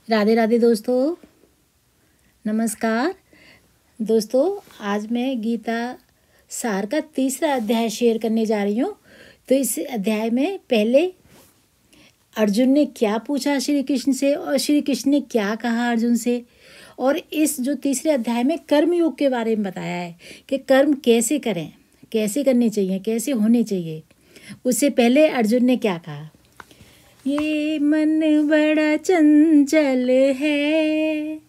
राधे राधे दोस्तों, नमस्कार। दोस्तों, आज मैं गीता सार का तीसरा अध्याय शेयर करने जा रही हूँ। तो इस अध्याय में पहले अर्जुन ने क्या पूछा श्री कृष्ण से और श्री कृष्ण ने क्या कहा अर्जुन से, और इस जो तीसरे अध्याय में कर्म योग के बारे में बताया है कि कर्म कैसे करें, कैसे करने चाहिए, कैसे होने चाहिए। उससे पहले अर्जुन ने क्या कहा, ये मन बड़ा चंचल है।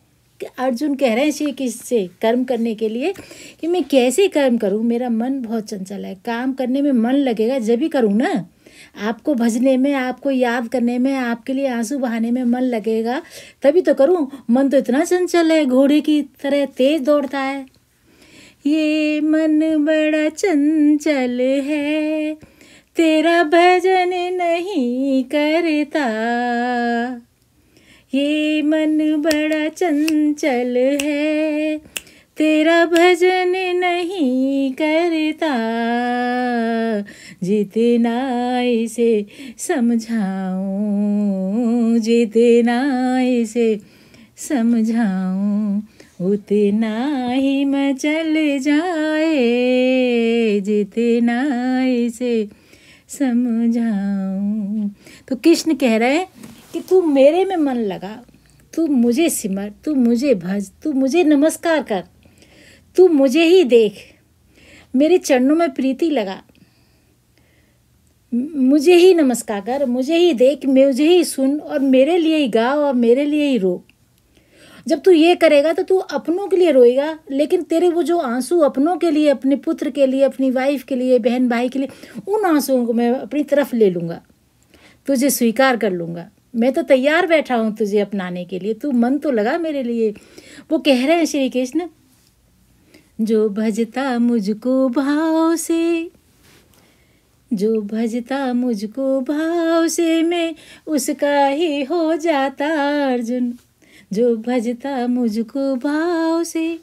अर्जुन कह रहे हैं श्री कृष्ण से कर्म करने के लिए कि मैं कैसे कर्म करूं, मेरा मन बहुत चंचल है। काम करने में मन लगेगा जब ही करूं ना, आपको भजने में, आपको याद करने में, आपके लिए आंसू बहाने में मन लगेगा तभी तो करूं। मन तो इतना चंचल है, घोड़े की तरह तेज दौड़ता है। ये मन बड़ा चंचल है, तेरा भजन नहीं करता। ये मन बड़ा चंचल है, तेरा भजन नहीं करता। जितना इसे समझाऊं, जितना इसे समझाऊं, उतना ही मचल जाए। जितना इसे समझाऊं। तो कृष्ण कह रहे हैं कि तू मेरे में मन लगा, तू मुझे सिमर, तू मुझे भज, तू मुझे नमस्कार कर, तू मुझे ही देख, मेरे चरणों में प्रीति लगा, मुझे ही नमस्कार कर, मुझे ही देख, मुझे ही सुन और मेरे लिए ही गा और मेरे लिए ही रो। जब तू ये करेगा तो तू अपनों के लिए रोएगा, लेकिन तेरे वो जो आंसू अपनों के लिए, अपने पुत्र के लिए, अपनी वाइफ के लिए, बहन भाई के लिए, उन आंसुओं को मैं अपनी तरफ ले लूँगा, तुझे स्वीकार कर लूँगा। मैं तो तैयार बैठा हूँ तुझे अपनाने के लिए, तू मन तो लगा मेरे लिए। वो कह रहे हैं श्री कृष्ण, जो भजता मुझको भाव से, जो भजता मुझको भाव से, मैं उसका ही हो जाता अर्जुन। जो भजता मुझको भाव से,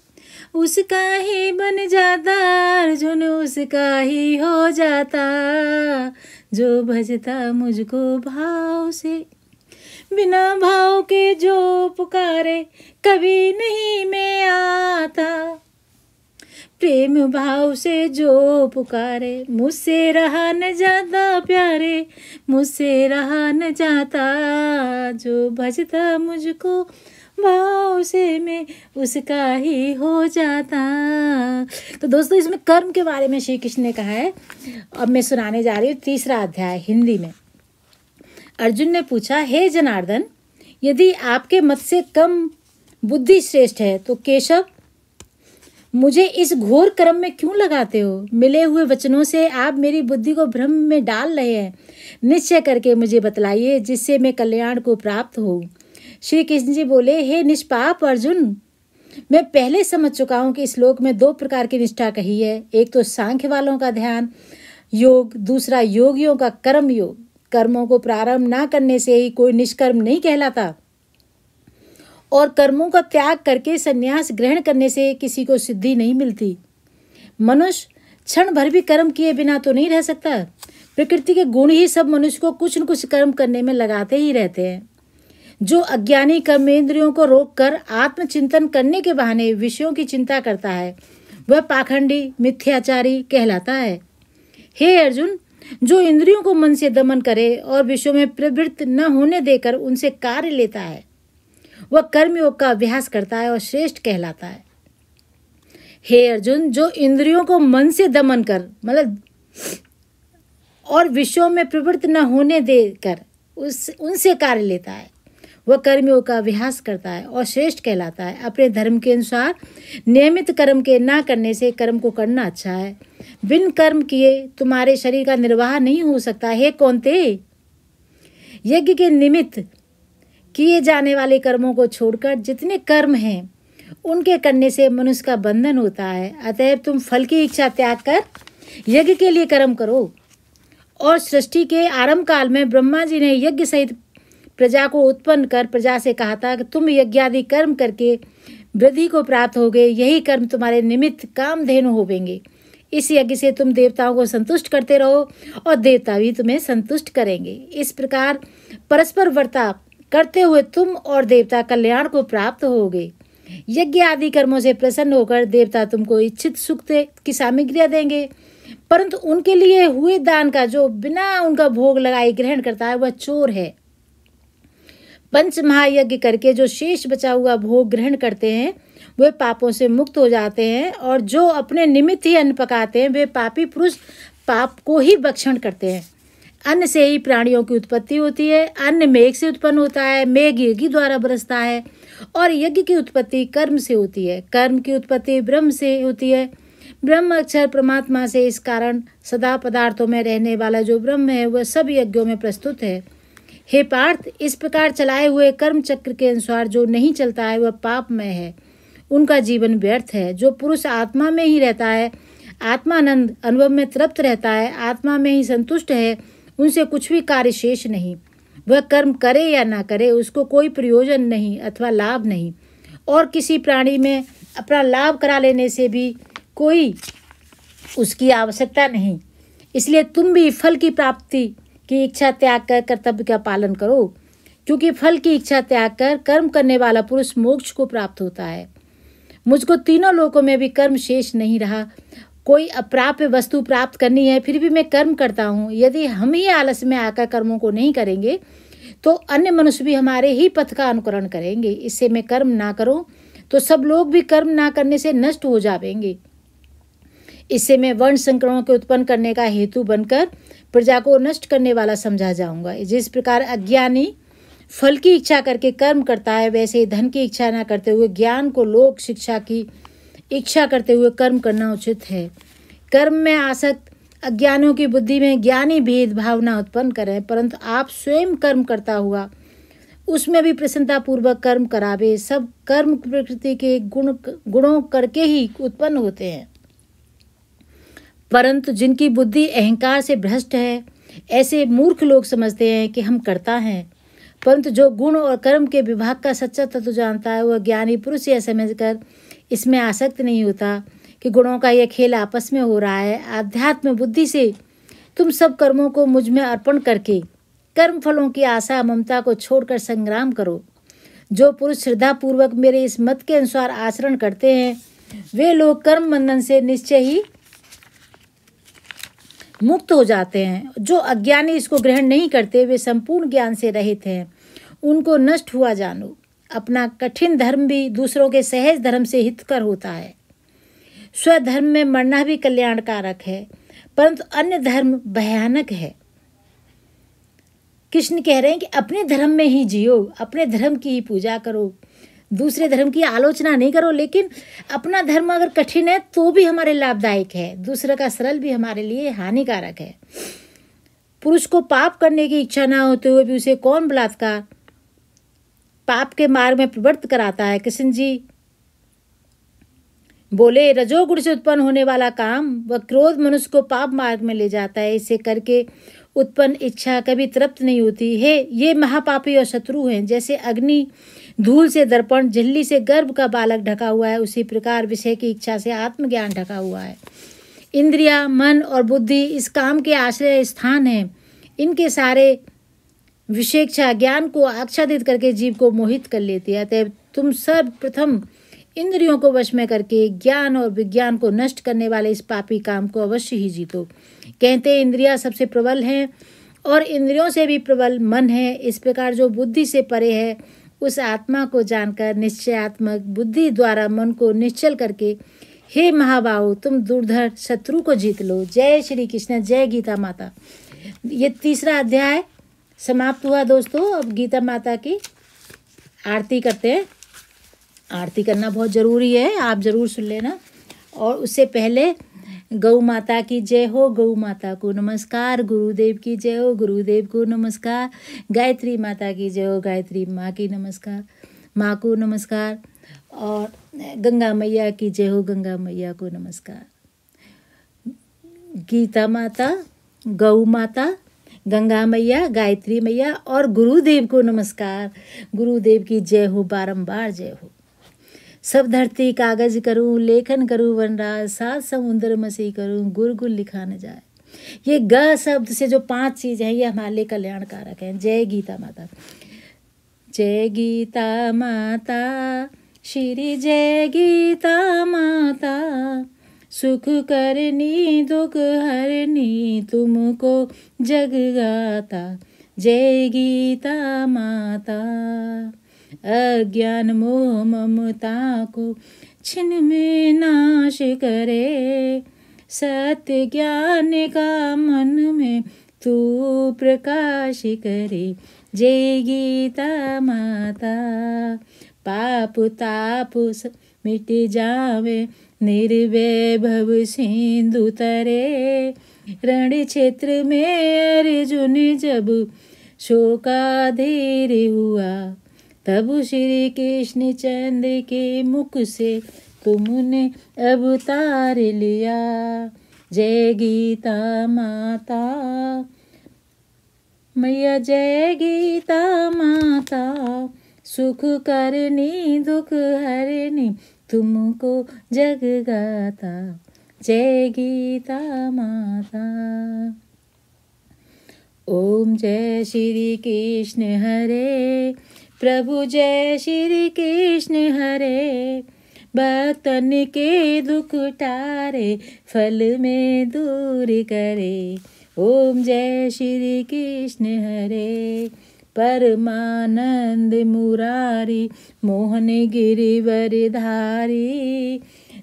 उसका ही बन जाता अर्जुन, उसका ही हो जाता। जो भजता मुझको भाव से, बिना भाव के जो पुकारे कभी नहीं मैं आता। प्रेम भाव से जो पुकारे, मुझसे रहा न जाता प्यारे, मुझसे रहा न जाता। जो भजता मुझको भाव से, मैं उसका ही हो जाता। तो दोस्तों, इसमें कर्म के बारे में श्री कृष्ण ने कहा है। अब मैं सुनाने जा रही हूँ तीसरा अध्याय हिंदी में। अर्जुन ने पूछा, हे जनार्दन, यदि आपके मत से कम बुद्धि श्रेष्ठ है तो केशव मुझे इस घोर कर्म में क्यों लगाते हो? मिले हुए वचनों से आप मेरी बुद्धि को भ्रम में डाल रहे हैं। निश्चय करके मुझे बतलाइए जिससे मैं कल्याण को प्राप्त हो। श्री कृष्ण जी बोले, हे निष्पाप अर्जुन, मैं पहले समझ चुका हूँ कि इस श्लोक में दो प्रकार की निष्ठा कही है। एक तो सांख्य वालों का ध्यान योग, दूसरा योगियों का कर्म योग। कर्मों को प्रारंभ ना करने से ही कोई निष्कर्म नहीं कहलाता, और कर्मों का त्याग करके संन्यास ग्रहण करने से किसी को सिद्धि नहीं मिलती। मनुष्य क्षण भर भी कर्म किए बिना तो नहीं रह सकता। प्रकृति के गुण ही सब मनुष्य को कुछ न कुछ कर्म करने में लगाते ही रहते हैं। जो अज्ञानी कर्मेंद्रियों को रोककर आत्मचिंतन करने के बहाने विषयों की चिंता करता है, वह पाखंडी मिथ्याचारी कहलाता है। हे अर्जुन, जो इंद्रियों को मन से दमन करे और विषयों में प्रवृत्त न होने देकर उनसे कार्य लेता है, वह कर्मयोग का अभ्यास करता है और श्रेष्ठ कहलाता है। हे अर्जुन, जो इंद्रियों को मन से दमन कर, मतलब और विषयों में प्रवृत्त न होने देकर उनसे कार्य लेता है, वह कर्मयोग का अभ्यास करता है और श्रेष्ठ कहलाता है। अपने धर्म के अनुसार नियमित कर्म के ना करने से कर्म को करना अच्छा है। बिन कर्म किए तुम्हारे शरीर का निर्वाह नहीं हो सकता। हे कौन्ते, यज्ञ के निमित्त किए जाने वाले कर्मों को छोड़कर जितने कर्म हैं उनके करने से मनुष्य का बंधन होता है। अतएव तुम फल की इच्छा त्याग कर यज्ञ के लिए कर्म करो। और सृष्टि के आरंभ काल में ब्रह्मा जी ने यज्ञ सहित प्रजा को उत्पन्न कर प्रजा से कहा था कि तुम यज्ञादि कर्म करके वृद्धि को प्राप्त होगे, यही कर्म तुम्हारे निमित्त कामधेनु होवेंगे। इस यज्ञ से तुम देवताओं को संतुष्ट करते रहो और देवता भी तुम्हें संतुष्ट करेंगे। इस प्रकार परस्पर वर्ताव करते हुए तुम और देवता कल्याण को प्राप्त होगे। यज्ञ आदि कर्मों से प्रसन्न होकर देवता तुमको इच्छित सुख की सामग्रियां देंगे, परंतु उनके लिए हुए दान का जो बिना उनका भोग लगाए ग्रहण करता है वह चोर है। पंच महायज्ञ करके जो शेष बचा हुआ भोग ग्रहण करते हैं वे पापों से मुक्त हो जाते हैं, और जो अपने निमित्त ही अन्न पकाते हैं वे पापी पुरुष पाप को ही भक्षण करते हैं। अन्न से ही प्राणियों की उत्पत्ति होती है। अन्न मेघ से उत्पन्न होता है, मेघ यज्ञ द्वारा बरसता है, और यज्ञ की उत्पत्ति कर्म से होती है। कर्म की उत्पत्ति ब्रह्म से होती है, ब्रह्म अक्षर परमात्मा से। इस कारण सदा पदार्थों में रहने वाला जो ब्रह्म है वह सब यज्ञों में प्रस्तुत है। हे पार्थ, इस प्रकार चलाए हुए कर्म चक्र के अनुसार जो नहीं चलता है वह पापमय है, उनका जीवन व्यर्थ है। जो पुरुष आत्मा में ही रहता है, आत्मानंद अनुभव में तृप्त रहता है, आत्मा में ही संतुष्ट है, उनसे कुछ भी कार्य शेष नहीं। वह कर्म करे या ना करे उसको कोई प्रयोजन नहीं अथवा लाभ नहीं, और किसी प्राणी में अपना लाभ करा लेने से भी कोई उसकी आवश्यकता नहीं। इसलिए तुम भी फल की प्राप्ति की इच्छा त्याग कर कर्तव्य का पालन करो, क्योंकि फल की इच्छा त्याग कर कर्म करने वाला पुरुष मोक्ष को प्राप्त होता है। मुझको तीनों लोकों में भी कर्म शेष नहीं रहा। कोई अप्राप्य वस्तु प्राप्त करनी है फिर भी मैं कर्म करता हूँ। यदि हम ही आलस में आकर कर्मों को नहीं करेंगे तो अन्य मनुष्य भी हमारे ही पथ का अनुकरण करेंगे। इससे मैं कर्म ना करूँ तो सब लोग भी कर्म ना करने से नष्ट हो जाएंगे। इससे मैं वर्ण संकरों के उत्पन्न करने का हेतु बनकर प्रजा को नष्ट करने वाला समझा जाऊंगा। जिस प्रकार अज्ञानी फल की इच्छा करके कर्म करता है, वैसे ही धन की इच्छा न करते हुए ज्ञान को लोक शिक्षा की इच्छा करते हुए कर्म करना उचित है। कर्म में आसक्त अज्ञानियों की बुद्धि में ज्ञानी भेदभाव न उत्पन्न करें, परंतु आप स्वयं कर्म करता हुआ उसमें भी प्रसन्नतापूर्वक कर्म करावे। सब कर्म प्रकृति के गुणों करके ही उत्पन्न होते हैं, परंतु जिनकी बुद्धि अहंकार से भ्रष्ट है ऐसे मूर्ख लोग समझते हैं कि हम करता हैं, परंतु जो गुण और कर्म के विभाग का सच्चा तत्व जानता है वह ज्ञानी पुरुष यह समझकर इसमें आसक्त नहीं होता कि गुणों का यह खेल आपस में हो रहा है। आध्यात्म बुद्धि से तुम सब कर्मों को मुझ में अर्पण करके कर्म फलों की आशा ममता को छोड़कर संग्राम करो। जो पुरुष श्रद्धापूर्वक मेरे इस मत के अनुसार आचरण करते हैं वे लोग कर्म बंधन से निश्चय ही मुक्त हो जाते हैं। जो अज्ञानी इसको ग्रहण नहीं करते वे संपूर्ण ज्ञान से रहित हैं, उनको नष्ट हुआ जानो। अपना कठिन धर्म भी दूसरों के सहज धर्म से हितकर होता है। स्वधर्म में मरना भी कल्याणकारक है, परंतु अन्य धर्म भयानक है। कृष्ण कह रहे हैं कि अपने धर्म में ही जियो, अपने धर्म की ही पूजा करो, दूसरे धर्म की आलोचना नहीं करो। लेकिन अपना धर्म अगर कठिन है तो भी हमारे लाभदायक है, दूसरे का सरल भी हमारे लिए हानिकारक है। पुरुष को पाप करने की इच्छा ना होते हुए भी उसे कौन बलात्कार पाप के मार्ग में प्रवृत्त कराता है। कृष्ण जी बोले, रजोगुण से उत्पन्न होने वाला काम व क्रोध मनुष्य को पाप मार्ग में ले जाता है। इसे करके उत्पन्न इच्छा कभी तृप्त नहीं होती है। ये महापापी और शत्रु हैं। जैसे अग्नि धूल से दर्पण, झिल्ली से गर्भ का बालक ढका हुआ है, उसी प्रकार विषय की इच्छा से आत्मज्ञान ढका हुआ है। इंद्रिया, मन और बुद्धि इस काम के आश्रय स्थान हैं। इनके सारे विषेक्षा ज्ञान को आच्छादित करके जीव को मोहित कर लेती है। अतः तुम सर्वप्रथम इंद्रियों को वश में करके ज्ञान और विज्ञान को नष्ट करने वाले इस पापी काम को अवश्य ही जीतो। कहते हैं इंद्रियां सबसे प्रबल हैं और इंद्रियों से भी प्रबल मन है। इस प्रकार जो बुद्धि से परे है उस आत्मा को जानकर निश्चयात्मक बुद्धि द्वारा मन को निश्चल करके हे महाबाहु तुम दुर्धर शत्रु को जीत लो। जय श्री कृष्ण, जय गीता माता। ये तीसरा अध्याय समाप्त हुआ दोस्तों। अब गीता माता की आरती करते हैं। आरती करना बहुत ज़रूरी है, आप ज़रूर सुन लेना। और उससे पहले गौ माता की जय हो, गौ माता को नमस्कार। गुरुदेव की जय हो, गुरुदेव को नमस्कार। गायत्री माता की जय हो, गायत्री माँ की नमस्कार, माँ को नमस्कार। और गंगा मैया की जय हो, गंगा मैया को नमस्कार। गीता माता, गौ माता, गंगा मैया, गायत्री मैया और गुरुदेव को नमस्कार। गुरुदेव की जय हो, बारंबार जय हो। सब धरती कागज करूं, लेखन करूं वनराज, सात समुद्र मसी करूं, गुर गुर लिखा न जाए। ये ग शब्द से जो 5 चीज़ हैं ये हमारे लिए कल्याणकारक हैं। जय गीता माता। जय गीता माता श्री जय गीता माता, सुख करनी दुख हरनी तुमको जगगाता। जय गीता माता, अज्ञान मोह ममता को छिन में नाश करे, सत्य ज्ञान का मन में तू प्रकाश करे। जय गीता माता, पाप ताप मिट जावे, निर्भय भव सिंधु तरे। रण क्षेत्र में अर्जुन जब शोकाधीर हुआ, तब श्री कृष्ण चंद्र के मुख से तुमने अवतार लिया। जय गीता माता मैया, जय गीता माता, सुख करनी दुख हरनी तुमको जगगाता। जय गीता माता। ओम जय श्री कृष्ण हरे प्रभु, जय श्री कृष्ण हरे। भक्तन के दुख टारे, फल में दूर करे। ओम जय श्री कृष्ण हरे। परमानंद मुरारी, मोहन गिरिवर धारी।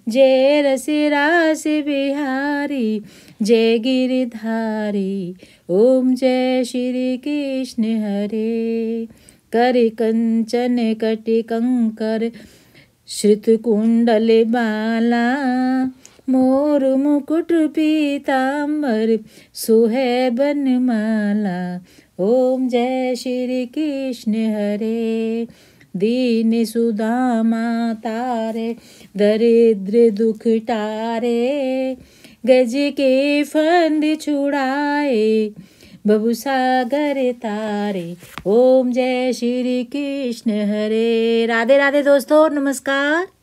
जय रस रास बिहारी, जय गिरधारी। ओम जय श्री कृष्ण हरे। कर कंचन कटि कंकर, श्रुत कुंडल बाला। मोर मुकुट पीताम्बर, सोहे बनमाला। ओम जय श्री कृष्ण हरे। दीन सुदामा तारे, दरिद्र दुख टारे। गज के फंद छुड़ाए, भव सागर तारे। ओम जय श्री कृष्ण हरे। राधे राधे दोस्तों, नमस्कार।